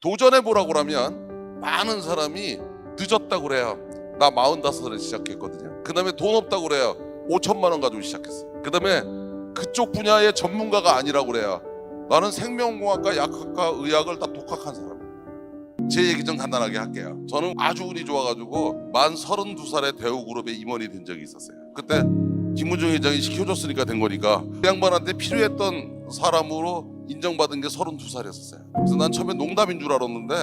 도전해보라고 그러면 많은 사람이 늦었다고 그래요. 나 45살에 시작했거든요. 그 다음에 돈 없다고 그래요. 5천만 원 가지고 시작했어요. 그 다음에 그쪽 분야의 전문가가 아니라고 그래요. 나는 생명공학과, 약학과, 의학을 다 독학한 사람이에요. 제 얘기 좀 간단하게 할게요. 저는 아주 운이 좋아가지고 만 32살에 대우그룹에 임원이 된 적이 있었어요. 그때 김문중 회장이 시켜줬으니까 된 거니까 그 양반한테 필요했던 사람으로 인정받은 게 32살이었어요. 그래서 난 처음에 농담인 줄 알았는데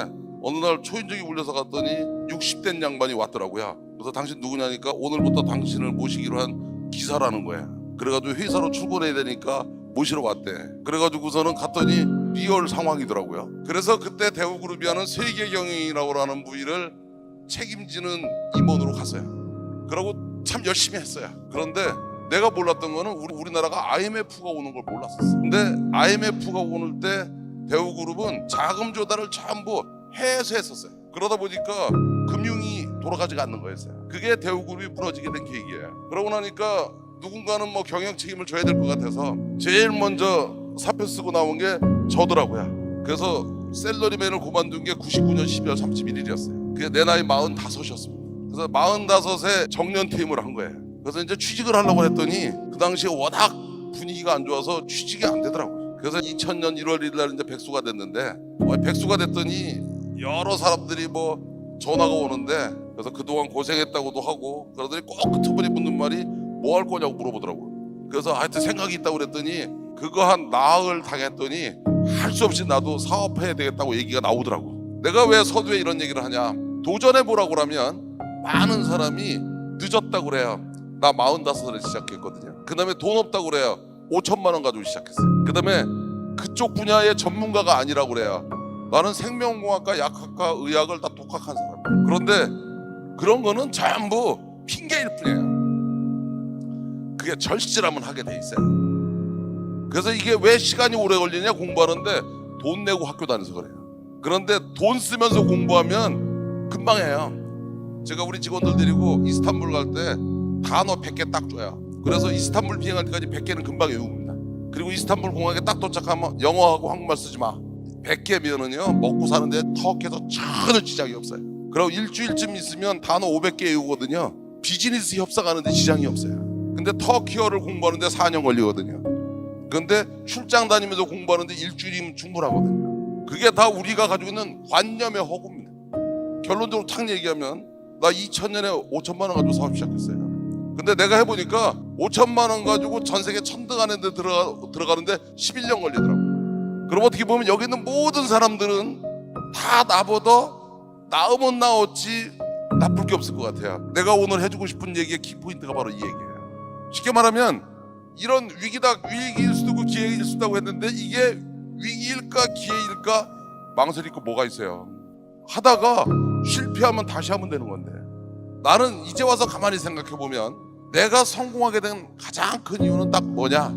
어느 날 초인종이 울려서 갔더니 60된 양반이 왔더라고요. 그래서 당신 누구냐니까 오늘부터 당신을 모시기로 한 기사라는 거예요. 그래가지고 회사로 출근해야 되니까 모시러 왔대. 그래가지고서는 갔더니 리얼 상황이더라고요. 그래서 그때 대우그룹이 하는 세계경영이라고 하는 부위를 책임지는 임원으로 갔어요. 그러고 참 열심히 했어요. 그런데 내가 몰랐던 거는 우리나라가 IMF가 오는 걸 몰랐었어. 근데 IMF가 오는 때 대우그룹은 자금 조달을 전부 해서 했었어요. 그러다 보니까 금융이 돌아가지가 않는 거였어요. 그게 대우그룹이 무너지게 된 계기예요. 그러고 나니까 누군가는 뭐 경영 책임을 져야 될 것 같아서 제일 먼저 사표 쓰고 나온 게 저더라고요. 그래서 셀러리맨을 그만둔 게 99년 12월 31일이었어요. 그게 내 나이 45였습니다. 그래서 45세 정년퇴임을 한 거예요. 그래서 이제 취직을 하려고 했더니 그 당시에 워낙 분위기가 안 좋아서 취직이 안 되더라고요. 그래서 2000년 1월 1일 날 이제 백수가 됐는데 백수가 됐더니 여러 사람들이 뭐 전화가 오는데 그래서 그동안 고생했다고도 하고 그러더니 꼭 끝부분에 묻는 말이 뭐 할 거냐고 물어보더라고요. 그래서 하여튼 생각이 있다고 그랬더니 그거 한 나흘 당했더니 할 수 없이 나도 사업해야 되겠다고 얘기가 나오더라고. 내가 왜 서두에 이런 얘기를 하냐, 도전해보라고 그러면 많은 사람이 늦었다고 그래요. 나 45살에 시작했거든요. 그 다음에 돈 없다고 그래요. 5천만 원 가지고 시작했어요. 그 다음에 그쪽 분야의 전문가가 아니라고 그래요. 나는 생명공학과, 약학과, 의학을 다 독학한 사람이에요. 그런데 그런 거는 전부 핑계일 뿐이에요. 그게 절실하면 하게 돼 있어요. 그래서 이게 왜 시간이 오래 걸리냐, 공부하는데 돈 내고 학교 다녀서 그래요. 그런데 돈 쓰면서 공부하면 금방 해요. 제가 우리 직원들 데리고 이스탄불 갈 때 단어 100개 딱 줘요. 그래서 이스탄불 비행할 때까지 100개는 금방 외웁니다. 그리고 이스탄불 공항에 딱 도착하면 영어하고 한국말 쓰지 마. 100개면은요 먹고 사는데 터키에서 전혀 지장이 없어요. 그리고 일주일쯤 있으면 단어 500개 외우거든요. 비즈니스 협상하는데 지장이 없어요. 근데 터키어를 공부하는데 4년 걸리거든요. 근데 출장 다니면서 공부하는데 일주일이면 충분하거든요. 그게 다 우리가 가지고 있는 관념의 허구입니다. 결론적으로 탁 얘기하면 나 2000년에 5천만 원 가지고 사업 시작했어요. 근데 내가 해보니까 5천만 원 가지고 전 세계 천등 안에 들어가는데 11년 걸리더라고요. 그럼 어떻게 보면 여기 있는 모든 사람들은 다 나보다 나으면 나었지 나쁠 게 없을 것 같아요. 내가 오늘 해주고 싶은 얘기의 키포인트가 바로 이 얘기예요. 쉽게 말하면 이런 위기일 수도 있고 기회일 수도 있다고 했는데 이게 위기일까 기회일까 망설일 거 뭐가 있어요. 하다가 실패하면 다시 하면 되는 건데, 나는 이제 와서 가만히 생각해보면 내가 성공하게 된 가장 큰 이유는 딱 뭐냐,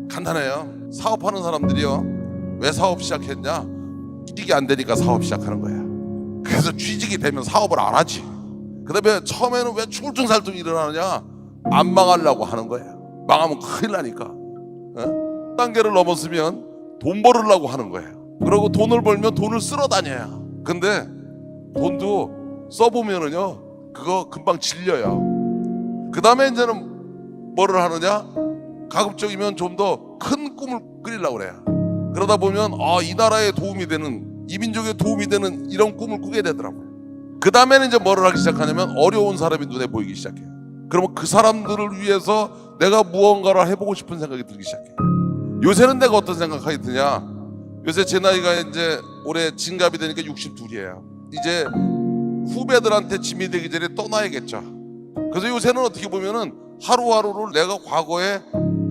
간단해요. 사업하는 사람들이요, 왜 사업 시작했냐? 취직이 안 되니까 사업 시작하는 거야. 그래서 취직이 되면 사업을 안 하지. 그 다음에 처음에는 왜 출중살tum 일어나느냐, 안 망하려고 하는 거예요. 망하면 큰일 나니까. 단계를 넘었으면 돈 벌으려고 하는 거예요. 그리고 돈을 벌면 돈을 쓸어 다녀요. 근데 돈도 써보면은요 그거 금방 질려요. 그 다음에 이제는 뭐를 하느냐, 가급적이면 좀 더 큰 꿈을 꾸리려고 그래요. 그러다 보면 이 나라에 도움이 되는, 이 민족에 도움이 되는 이런 꿈을 꾸게 되더라고요. 그 다음에는 이제 뭐를 하기 시작하냐면 어려운 사람이 눈에 보이기 시작해요. 그러면 그 사람들을 위해서 내가 무언가를 해보고 싶은 생각이 들기 시작해요. 요새는 내가 어떤 생각이 드냐, 요새 제 나이가 이제 올해 진갑이 되니까 62이에요. 이제 후배들한테 짐이 되기 전에 떠나야겠죠. 그래서 요새는 어떻게 보면은 하루하루를 내가 과거에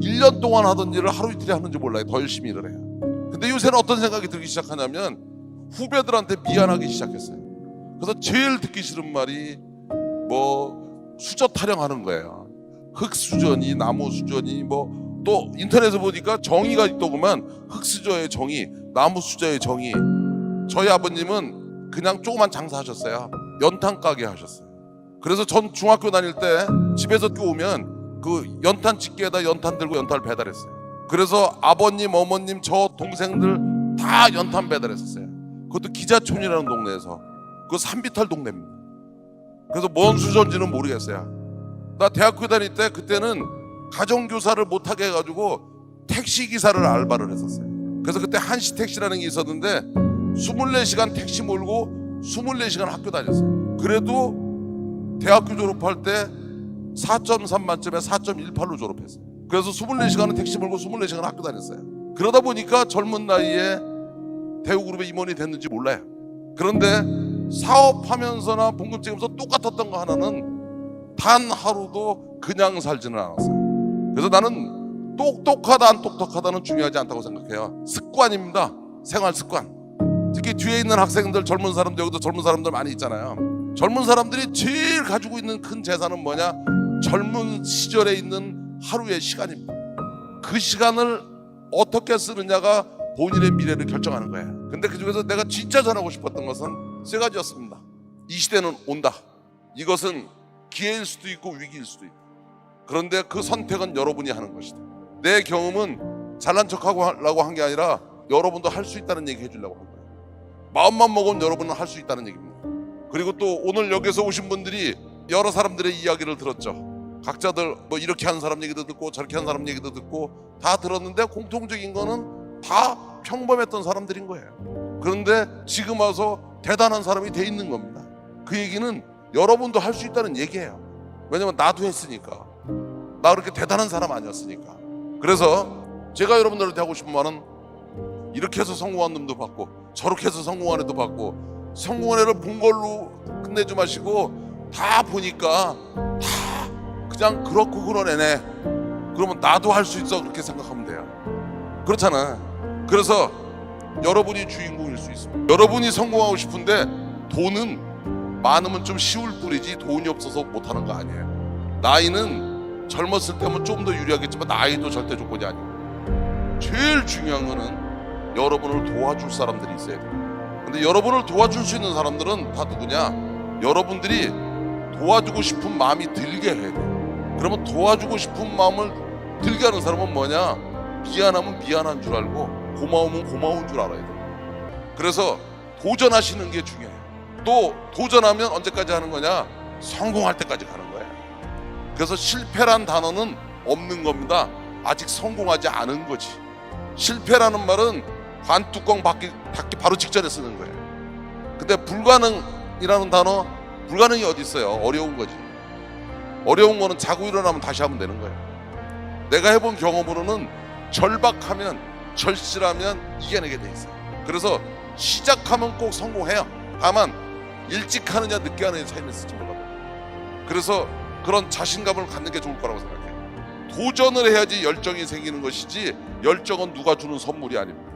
1년 동안 하던 일을 하루 이틀에 하는지 몰라요. 더 열심히 일을 해요. 근데 요새는 어떤 생각이 들기 시작하냐면 후배들한테 미안하기 시작했어요. 그래서 제일 듣기 싫은 말이 뭐 수저 타령하는 거예요. 흙수저니 나무수저니 뭐 또 인터넷에 보니까 정의가 있더구만. 흙수저의 정의, 나무수저의 정의. 저희 아버님은 그냥 조그만 장사하셨어요. 연탄 가게 하셨어요. 그래서 전 중학교 다닐 때 집에서 오면 그 연탄 집게에다 연탄 들고 연탄을 배달했어요. 그래서 아버님, 어머님, 저 동생들 다 연탄 배달했었어요. 그것도 기자촌이라는 동네에서. 그 산비탈 동네입니다. 그래서 뭔 수저인지는 모르겠어요. 나 대학교 다닐 때 그때는 가정교사를 못하게 해가지고 택시기사를 알바를 했었어요. 그래서 그때 한시택시라는 게 있었는데 24시간 택시 몰고 24시간 학교 다녔어요. 그래도 대학교 졸업할 때 4.3 만점에 4.18로 졸업했어요. 그래서 24시간은 택시 몰고 24시간 학교 다녔어요. 그러다 보니까 젊은 나이에 대우그룹의 임원이 됐는지 몰라요. 그런데 사업하면서나 봉급 찍으면서 똑같았던 거 하나는 단 하루도 그냥 살지는 않았어요. 그래서 나는 똑똑하다 안 똑똑하다는 중요하지 않다고 생각해요. 습관입니다. 생활 습관. 특히 뒤에 있는 학생들, 젊은 사람들, 여기도 젊은 사람들 많이 있잖아요. 젊은 사람들이 제일 가지고 있는 큰 재산은 뭐냐? 젊은 시절에 있는 하루의 시간입니다. 그 시간을 어떻게 쓰느냐가 본인의 미래를 결정하는 거예요. 근데 그 중에서 내가 진짜 전하고 싶었던 것은 세 가지였습니다. 이 시대는 온다. 이것은 기회일 수도 있고 위기일 수도 있다. 그런데 그 선택은 여러분이 하는 것이다. 내 경험은 잘난 척하고 하려고 한 게 아니라 여러분도 할 수 있다는 얘기 해주려고 한 거예요. 마음만 먹으면 여러분은 할 수 있다는 얘기입니다. 그리고 또 오늘 여기서 오신 분들이 여러 사람들의 이야기를 들었죠. 각자들 뭐 이렇게 하는 사람 얘기도 듣고 저렇게 하는 사람 얘기도 듣고 다 들었는데 공통적인 거는 다 평범했던 사람들인 거예요. 그런데 지금 와서 대단한 사람이 돼 있는 겁니다. 그 얘기는 여러분도 할 수 있다는 얘기예요. 왜냐면 나도 했으니까. 나 그렇게 대단한 사람 아니었으니까. 그래서 제가 여러분들한테 하고 싶은 말은 이렇게 해서 성공한 놈도 받고 저렇게 해서 성공한 애도 받고 성공한 애를 본 걸로 끝내지 마시고 다 보니까 다 그냥 그렇고 그런 애네. 그러면 나도 할 수 있어 그렇게 생각하면 돼요. 그렇잖아. 그래서 여러분이 주인공일 수 있습니다. 여러분이 성공하고 싶은데 돈은 많으면 좀 쉬울 뿐이지 돈이 없어서 못하는 거 아니에요. 나이는 젊었을 때면 좀 더 유리하겠지만 나이도 절대 조건이 아니에요. 제일 중요한 거는 여러분을 도와줄 사람들이 있어야 돼요. 근데 여러분을 도와줄 수 있는 사람들은 다 누구냐? 여러분들이 도와주고 싶은 마음이 들게 해야 돼요. 그러면 도와주고 싶은 마음을 들게 하는 사람은 뭐냐? 미안하면 미안한 줄 알고 고마우면 고마운 줄 알아야 돼요. 그래서 도전하시는 게 중요해요. 또 도전하면 언제까지 하는 거냐? 성공할 때까지 가는 거예요. 그래서 실패란 단어는 없는 겁니다. 아직 성공하지 않은 거지. 실패라는 말은 관뚜껑 닫기 바로 직전에 쓰는 거예요. 근데 불가능이라는 단어, 불가능이 어디 있어요? 어려운 거지. 어려운 거는 자고 일어나면 다시 하면 되는 거예요. 내가 해본 경험으로는 절박하면, 절실하면 이겨내게 돼 있어요. 그래서 시작하면 꼭 성공해요. 다만 일찍 하느냐 늦게 하느냐 차이는 있을지 몰라도. 그래서 그런 자신감을 갖는 게 좋을 거라고 생각해요. 도전을 해야지 열정이 생기는 것이지 열정은 누가 주는 선물이 아닙니다.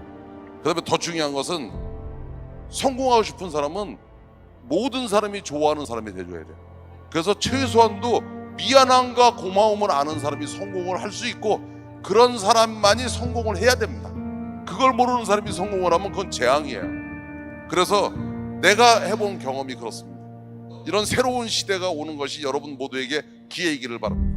그 다음에 더 중요한 것은 성공하고 싶은 사람은 모든 사람이 좋아하는 사람이 돼줘야 돼요. 그래서 최소한도 미안함과 고마움을 아는 사람이 성공을 할 수 있고 그런 사람만이 성공을 해야 됩니다. 그걸 모르는 사람이 성공을 하면 그건 재앙이에요. 그래서 내가 해본 경험이 그렇습니다. 이런 새로운 시대가 오는 것이 여러분 모두에게 기회이기를 바랍니다.